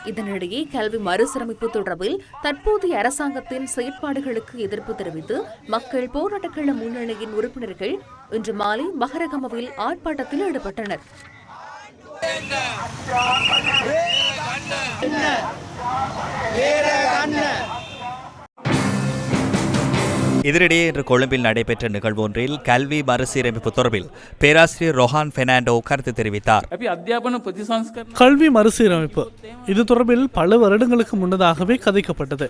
இதனிடையே கல்வி மறுசீரமைப்பு தொடர்பில் தற்போதைய அரசாங்கத்தின் செயற்பாடுகளுக்கு எதிர்ப்பு தெரிவித்து மக்கள் போராட்டக்கள முன்னணியின் உறுப்பினர்கள் இன்று மாலை மகரகமவில் ஆர்ப்பாட்டத்தில் ஈடுபட்டனர். இதனிடையே இன்று கொழும்பில் நடைபெற்ற நிகழ்வு ஒன்றில் கல்வி மறுசீரமைப்பு தொடர்பில் பேராசிரியர் ரொஹான் பெர்னாண்டோ கருத்து தெரிவித்தார். கல்வி மறுசீரமைப்பு இது தொடர்பில் பல வருடங்களுக்கு முன்னதாகவே கதைக்கப்பட்டது.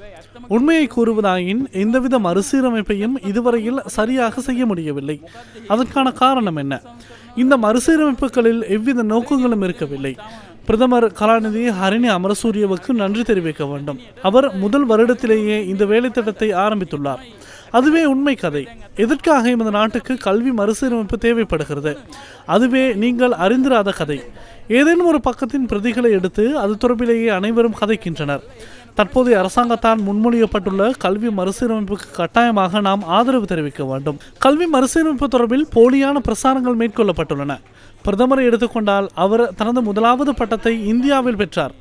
உண்மையை கூறுவதாயின் எந்தவித மறுசீரமைப்பையும் இதுவரையில் சரியாக செய்ய முடியவில்லை. அதற்கான காரணம் என்ன? இந்த மறுசீரமைப்புகளில் எவ்வித நோக்கங்களும் இருக்கவில்லை. பிரதமர் கலாநிதி ஹரிணி அமரசூரியவுக்கு நன்றி தெரிவிக்க வேண்டும். அவர் முதல் வருடத்திலேயே இந்த வேலை திட்டத்தை ஆரம்பித்துள்ளார். அதுவே உண்மை கதை. எதற்காக இந்த நாட்டுக்கு கல்வி மறுசீரமைப்பு தேவைப்படுகிறது? அதுவே நீங்கள் அறிந்திராத கதை. ஏதேனும் ஒரு பக்கத்தின் பிரதிகளை எடுத்து அது தொடர்பிலேயே அனைவரும் கதைக்கின்றனர். தற்போதைய அரசாங்கத்தால் முன்மொழியப்பட்டுள்ள கல்வி மறுசீரமைப்புக்கு கட்டாயமாக நாம் ஆதரவு தெரிவிக்க வேண்டும். கல்வி மறுசீரமைப்பு தொடர்பில் போலியான பிரசாரங்கள் மேற்கொள்ளப்பட்டுள்ளன. பிரதமரை எடுத்துக்கொண்டால் அவர் தனது முதலாவது பட்டத்தை இந்தியாவில் பெற்றார்,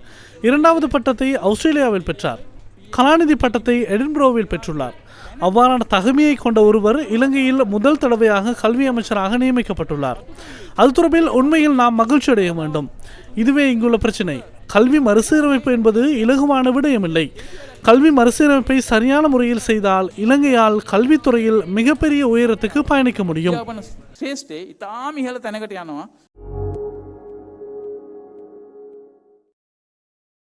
இரண்டாவது பட்டத்தை ஆஸ்திரேலியாவில் பெற்றார், கலாநிதி பட்டத்தை எடின்பரோவில் பெற்றுள்ளார். அவ்வாறான தகுதியை கொண்ட ஒருவர் இலங்கையில் முதல் தடவையாக கல்வி அமைச்சராக நியமிக்கப்பட்டுள்ளார். அது தொடர்பில் உண்மையில் நாம் மகிழ்ச்சி அடைய வேண்டும். இதுவே இங்குள்ள பிரச்சினை. கல்வி மறுசீரமைப்பு என்பது இலகுவான விடயமில்லை. கல்வி மறுசீரமைப்பை சரியான முறையில் செய்தால் இலங்கையால் கல்வித்துறையில் மிகப்பெரிய உயரத்துக்கு பயணிக்க முடியும்.